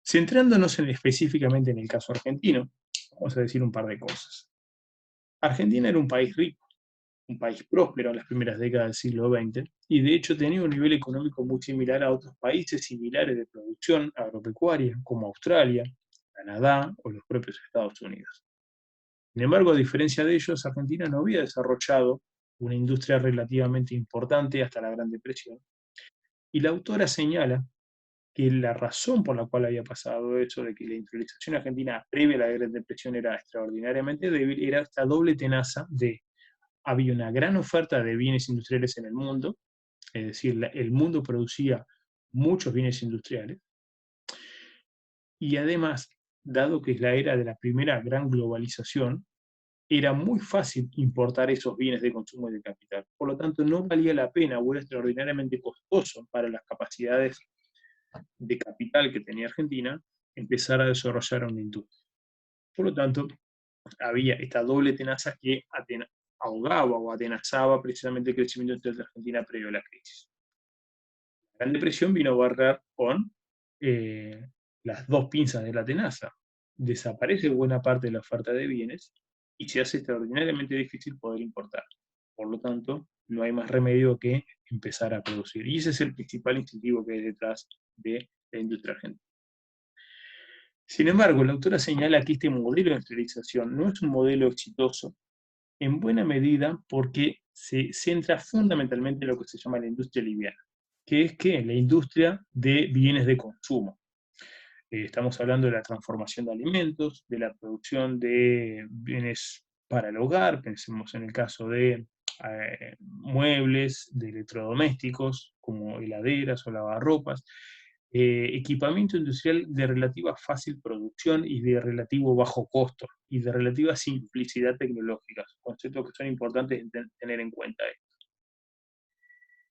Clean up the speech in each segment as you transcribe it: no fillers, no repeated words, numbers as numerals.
Centrándonos específicamente en el caso argentino, vamos a decir un par de cosas. Argentina era un país rico, un país próspero en las primeras décadas del siglo XX, y de hecho tenía un nivel económico muy similar a otros países similares de producción agropecuaria, como Australia, Canadá o los propios Estados Unidos. Sin embargo, a diferencia de ellos, Argentina no había desarrollado una industria relativamente importante hasta la Gran Depresión, y la autora señala que la razón por la cual había pasado eso, de que la industrialización argentina previa a la Gran Depresión era extraordinariamente débil, era esta doble tenaza de había una gran oferta de bienes industriales en el mundo, es decir, el mundo producía muchos bienes industriales, y además, dado que es la era de la primera gran globalización, era muy fácil importar esos bienes de consumo y de capital. Por lo tanto, no valía la pena o era extraordinariamente costoso para las capacidades de capital que tenía Argentina empezar a desarrollar una industria. Por lo tanto, había esta doble tenaza que ahogaba o atenazaba precisamente el crecimiento de Argentina previo a la crisis. La Gran Depresión vino a barrer con eh, las dos pinzas de la tenaza. Desaparece buena parte de la oferta de bienes y se hace extraordinariamente difícil poder importar. Por lo tanto, no hay más remedio que empezar a producir. Y ese es el principal incentivo que hay detrás de la industria argentina. Sin embargo, la autora señala que este modelo de industrialización no es un modelo exitoso en buena medida porque se centra fundamentalmente en lo que se llama la industria liviana, que es que la industria de bienes de consumo. Estamos hablando de la transformación de alimentos, de la producción de bienes para el hogar, pensemos en el caso de muebles, de electrodomésticos, como heladeras o lavarropas, equipamiento industrial de relativa fácil producción y de relativo bajo costo, y de relativa simplicidad tecnológica, conceptos que son importantes tener en cuenta.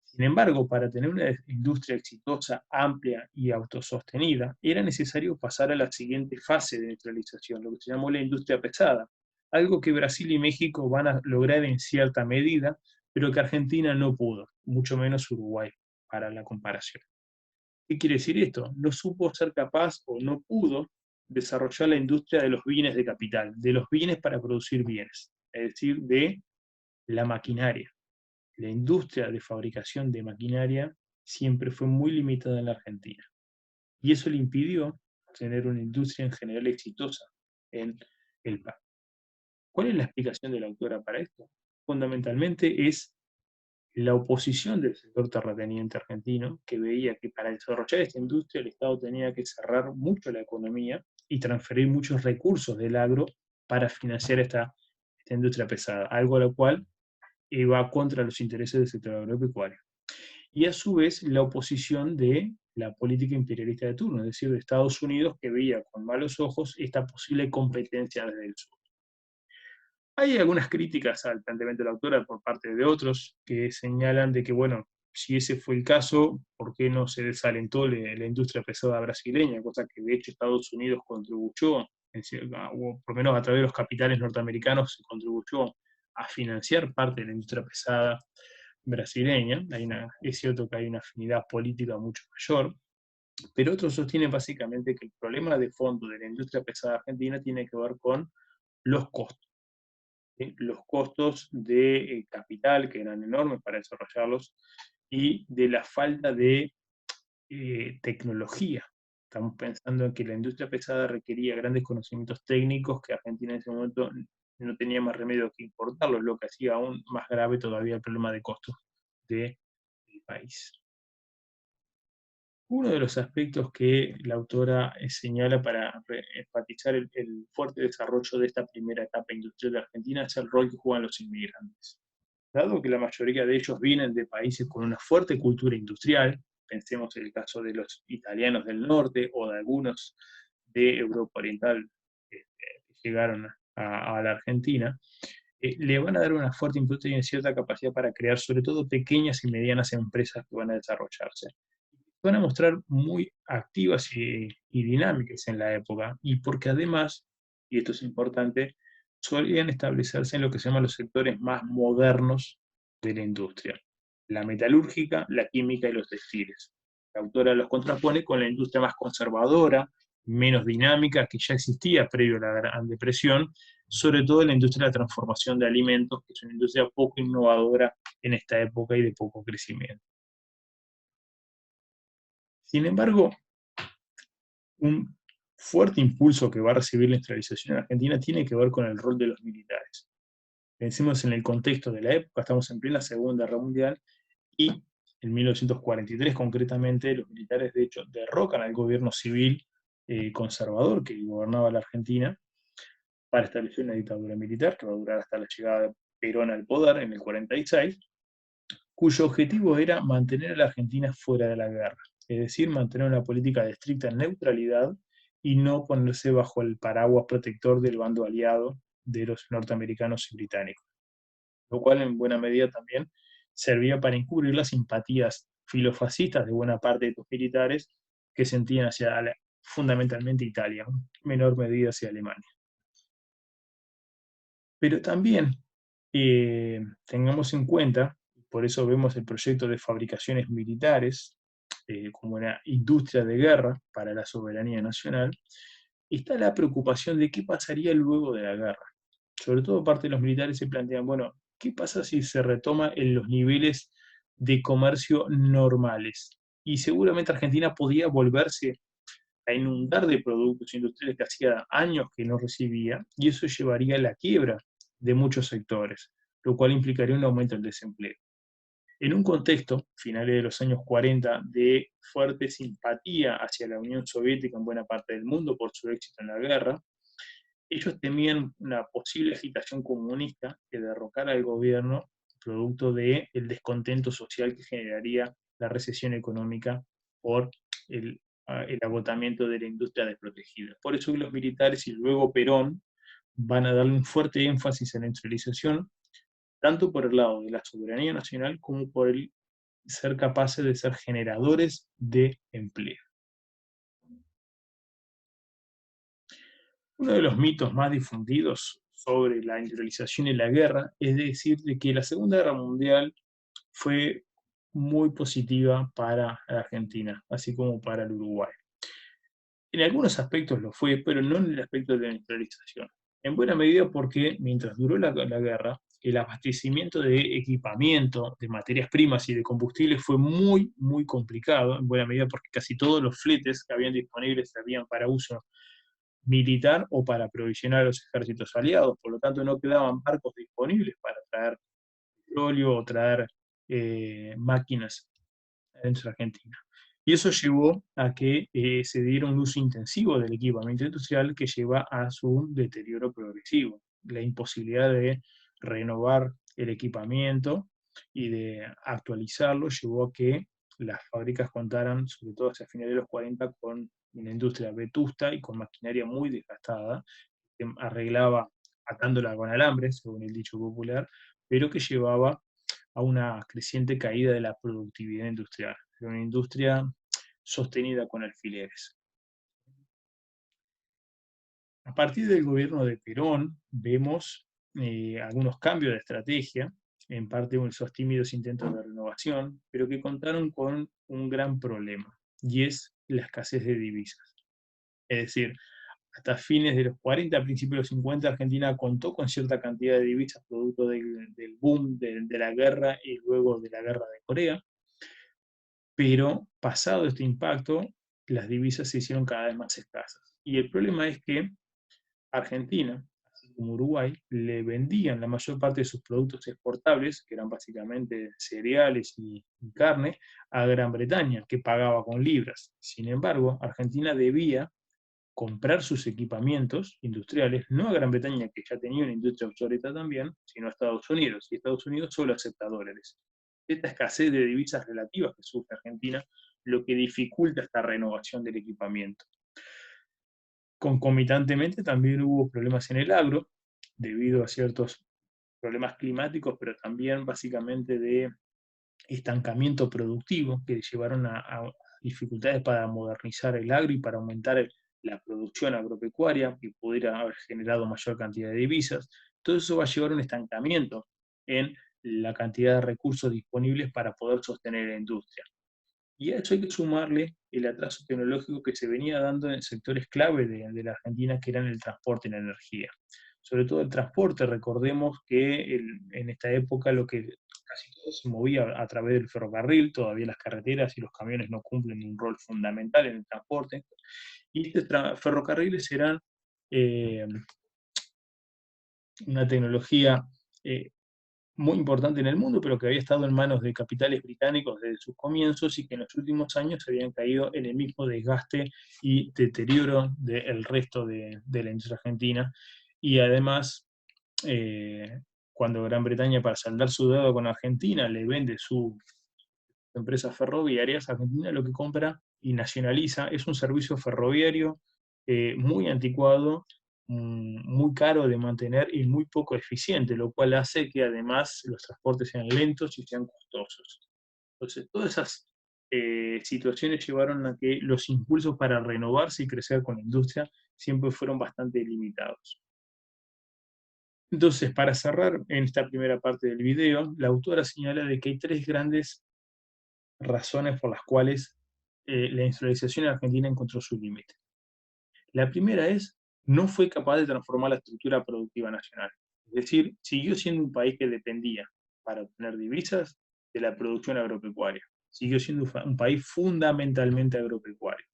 Sin embargo, para tener una industria exitosa, amplia y autosostenida, era necesario pasar a la siguiente fase de industrialización, lo que se llamó la industria pesada, algo que Brasil y México van a lograr en cierta medida, pero que Argentina no pudo, mucho menos Uruguay, para la comparación. ¿Qué quiere decir esto? No supo ser capaz o no pudo desarrollar la industria de los bienes de capital, de los bienes para producir bienes, es decir, de la maquinaria. La industria de fabricación de maquinaria siempre fue muy limitada en la Argentina. Y eso le impidió tener una industria en general exitosa en el país. ¿Cuál es la explicación de la autora para esto? Fundamentalmente es la oposición del sector terrateniente argentino, que veía que para desarrollar esta industria el Estado tenía que cerrar mucho la economía y transferir muchos recursos del agro para financiar esta industria pesada, algo a lo cual va contra los intereses del sector agropecuario. Y a su vez la oposición de la política imperialista de turno, es decir, de Estados Unidos, que veía con malos ojos esta posible competencia desde el sur. Hay algunas críticas al planteamiento de la autora por parte de otros que señalan de que, bueno, si ese fue el caso, ¿por qué no se desalentó la industria pesada brasileña? Cosa que de hecho Estados Unidos contribuyó, o por lo menos a través de los capitales norteamericanos, se contribuyó a financiar parte de la industria pesada brasileña. Es cierto que hay una afinidad política mucho mayor, pero otros sostienen básicamente que el problema de fondo de la industria pesada argentina tiene que ver con los costos. Los costos de capital, que eran enormes para desarrollarlos, y de la falta de tecnología. Estamos pensando en que la industria pesada requería grandes conocimientos técnicos que Argentina en ese momento no tenía más remedio que importarlos, lo que hacía aún más grave todavía el problema de costos del país. Uno de los aspectos que la autora señala para enfatizar el fuerte desarrollo de esta primera etapa industrial de Argentina es el rol que juegan los inmigrantes. Dado que la mayoría de ellos vienen de países con una fuerte cultura industrial, pensemos en el caso de los italianos del norte o de algunos de Europa Oriental que llegaron a la Argentina, le van a dar una fuerte impulso y una cierta capacidad para crear sobre todo pequeñas y medianas empresas que van a desarrollarse. Van a mostrar muy activas y dinámicas en la época, y porque además, y esto es importante, solían establecerse en lo que se llaman los sectores más modernos de la industria, la metalúrgica, la química y los textiles. La autora los contrapone con la industria más conservadora, menos dinámica que ya existía previo a la Gran Depresión, sobre todo en la industria de la transformación de alimentos, que es una industria poco innovadora en esta época y de poco crecimiento. Sin embargo, un fuerte impulso que va a recibir la industrialización en Argentina tiene que ver con el rol de los militares. Pensemos en el contexto de la época, estamos en plena Segunda Guerra Mundial y en 1943 concretamente los militares de hecho derrocan al gobierno civil conservador que gobernaba la Argentina para establecer una dictadura militar que va a durar hasta la llegada de Perón al poder en el 46, cuyo objetivo era mantener a la Argentina fuera de la guerra, es decir, mantener una política de estricta neutralidad y no ponerse bajo el paraguas protector del bando aliado de los norteamericanos y británicos, lo cual en buena medida también servía para encubrir las simpatías filofascistas de buena parte de estos militares que sentían hacia fundamentalmente Italia, en menor medida hacia Alemania. Pero también tengamos en cuenta, por eso vemos el proyecto de fabricaciones militares como una industria de guerra para la soberanía nacional, está la preocupación de qué pasaría luego de la guerra. Sobre todo parte de los militares se plantean, bueno, ¿qué pasa si se retoma en los niveles de comercio normales? Y seguramente Argentina podía volverse a inundar de productos industriales que hacía años que no recibía, y eso llevaría a la quiebra de muchos sectores, lo cual implicaría un aumento del desempleo. En un contexto, finales de los años 40, de fuerte simpatía hacia la Unión Soviética en buena parte del mundo por su éxito en la guerra, ellos temían una posible agitación comunista que derrocara al gobierno producto del descontento social que generaría la recesión económica por el, el agotamiento de la industria desprotegida. Por eso los militares y luego Perón van a darle un fuerte énfasis en la industrialización, tanto por el lado de la soberanía nacional como por el ser capaces de ser generadores de empleo. Uno de los mitos más difundidos sobre la industrialización y la guerra es decir de que la Segunda Guerra Mundial fue muy positiva para la Argentina, así como para el Uruguay. En algunos aspectos lo fue, pero no en el aspecto de la industrialización. En buena medida porque mientras duró la guerra, el abastecimiento de equipamiento, de materias primas y de combustibles fue muy, muy complicado, en buena medida porque casi todos los fletes que habían disponibles servían para uso militar o para aprovisionar a los ejércitos aliados, por lo tanto no quedaban barcos disponibles para traer petróleo o traer máquinas dentro de Argentina. Y eso llevó a que se diera un uso intensivo del equipamiento industrial que lleva a su deterioro progresivo. La imposibilidad de renovar el equipamiento y de actualizarlo llevó a que las fábricas contaran, sobre todo hacia finales de los 40, con una industria vetusta y con maquinaria muy desgastada, que arreglaba atándola con alambres, según el dicho popular, pero que llevaba a una creciente caída de la productividad industrial, de una industria sostenida con alfileres. A partir del gobierno de Perón vemos algunos cambios de estrategia, en parte esos tímidos intentos de renovación, pero que contaron con un gran problema, y es la escasez de divisas. Es decir, hasta fines de los 40, principios de los 50, Argentina contó con cierta cantidad de divisas producto del boom de la guerra y luego de la guerra de Corea, pero pasado este impacto, las divisas se hicieron cada vez más escasas. Y el problema es que Argentina, así como Uruguay, le vendían la mayor parte de sus productos exportables, que eran básicamente cereales y carne, a Gran Bretaña, que pagaba con libras. Sin embargo, Argentina debía comprar sus equipamientos industriales, no a Gran Bretaña, que ya tenía una industria obsoleta también, sino a Estados Unidos, y Estados Unidos solo acepta dólares. Esta escasez de divisas relativas que sufre Argentina, lo que dificulta esta renovación del equipamiento. Concomitantemente también hubo problemas en el agro, debido a ciertos problemas climáticos, pero también básicamente de estancamiento productivo que llevaron a dificultades para modernizar el agro y para aumentar la producción agropecuaria y pudiera haber generado mayor cantidad de divisas. Todo eso va a llevar a un estancamiento en la cantidad de recursos disponibles para poder sostener la industria. Y a eso hay que sumarle el atraso tecnológico que se venía dando en sectores clave de la Argentina, que eran el transporte y la energía. Sobre todo el transporte, recordemos que en esta época lo que casi todo se movía a través del ferrocarril, todavía las carreteras y los camiones no cumplen un rol fundamental en el transporte, y estos ferrocarriles eran eh, una tecnología eh, muy importante en el mundo, pero que había estado en manos de capitales británicos desde sus comienzos y que en los últimos años habían caído en el mismo desgaste y deterioro del resto de la industria argentina. Y además, eh, cuando Gran Bretaña, para saldar su deuda con Argentina, le vende sus empresas ferroviarias, Argentina lo que compra y nacionaliza es un servicio ferroviario muy anticuado, muy caro de mantener y muy poco eficiente, lo cual hace que además los transportes sean lentos y sean costosos. Entonces, todas esas situaciones llevaron a que los impulsos para renovarse y crecer con la industria siempre fueron bastante limitados. Entonces, para cerrar en esta primera parte del video, la autora señala de que hay tres grandes razones por las cuales la industrialización en Argentina encontró su límite. La primera es, no fue capaz de transformar la estructura productiva nacional. Es decir, siguió siendo un país que dependía para obtener divisas de la producción agropecuaria. Siguió siendo un país fundamentalmente agropecuario,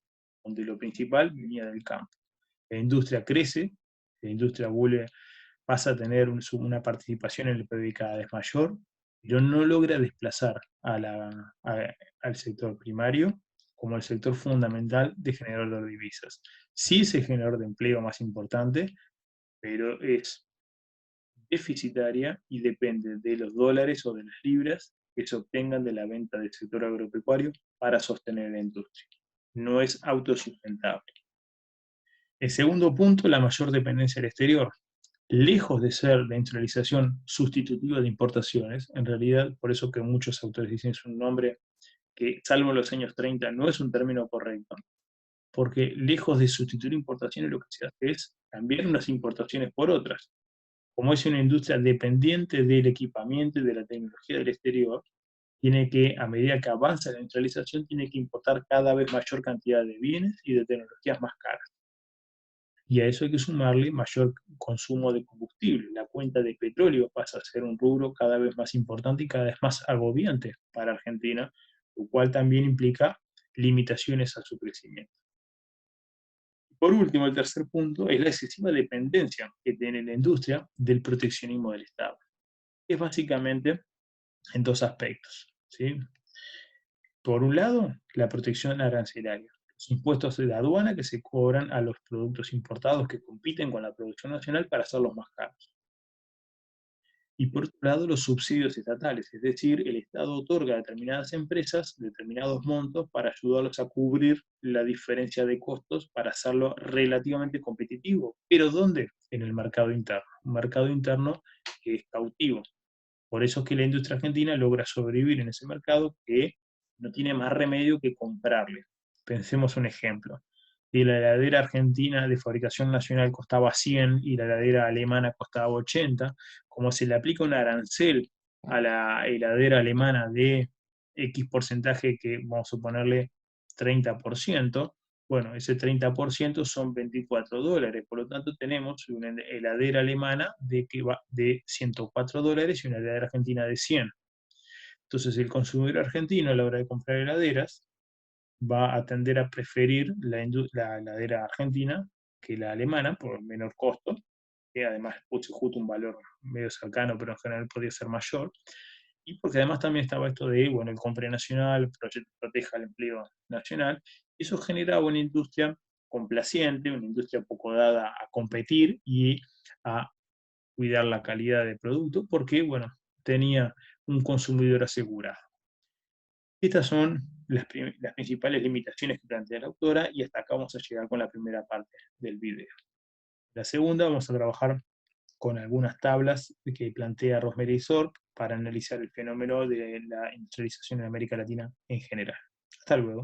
donde lo principal venía del campo. La industria crece, la industria vuelve, pasa a tener una participación en el PIB cada vez mayor, pero no logra desplazar al sector primario como el sector fundamental de generador de divisas. Sí es el generador de empleo más importante, pero es deficitaria y depende de los dólares o de las libras que se obtengan de la venta del sector agropecuario para sostener la industria. No es autosustentable. El segundo punto, la mayor dependencia del exterior. Lejos de ser la industrialización sustitutiva de importaciones, en realidad, por eso que muchos autores dicen es un nombre que, salvo en los años 30, no es un término correcto, porque lejos de sustituir importaciones, lo que se hace es cambiar unas importaciones por otras. Como es una industria dependiente del equipamiento y de la tecnología del exterior, tiene que, a medida que avanza la industrialización, tiene que importar cada vez mayor cantidad de bienes y de tecnologías más caras. Y a eso hay que sumarle mayor consumo de combustible. La cuenta de petróleo pasa a ser un rubro cada vez más importante y cada vez más agobiante para Argentina, lo cual también implica limitaciones a su crecimiento. Por último, el tercer punto es la excesiva dependencia que tiene la industria del proteccionismo del Estado. Es básicamente en dos aspectos, ¿sí? Por un lado, la protección arancelaria, los impuestos de la aduana que se cobran a los productos importados que compiten con la producción nacional para hacerlos más caros. Y por otro lado, los subsidios estatales, es decir, el Estado otorga a determinadas empresas determinados montos para ayudarlos a cubrir la diferencia de costos para hacerlo relativamente competitivo. ¿Pero dónde? En el mercado interno. Un mercado interno que es cautivo. Por eso es que la industria argentina logra sobrevivir en ese mercado que no tiene más remedio que comprarle. Pensemos un ejemplo. Si la heladera argentina de fabricación nacional costaba 100 y la heladera alemana costaba 80, como se le aplica un arancel a la heladera alemana de X porcentaje, que vamos a ponerle 30%, bueno, ese 30% son $24, por lo tanto tenemos una heladera alemana que va de $104 y una heladera argentina de 100. Entonces el consumidor argentino a la hora de comprar heladeras va a tender a preferir la heladera argentina que la alemana por menor costo, que además puse justo un valor medio cercano, pero en general podría ser mayor, y porque además también estaba esto de, bueno, el compre nacional, proteja el empleo nacional, y eso generaba una industria complaciente, una industria poco dada a competir y a cuidar la calidad del producto, porque, bueno, tenía un consumidor asegurado. Estas son las principales limitaciones que plantea la autora y hasta acá vamos a llegar con la primera parte del video. La segunda vamos a trabajar con algunas tablas que plantea Rosemary Sorp para analizar el fenómeno de la industrialización en América Latina en general. Hasta luego.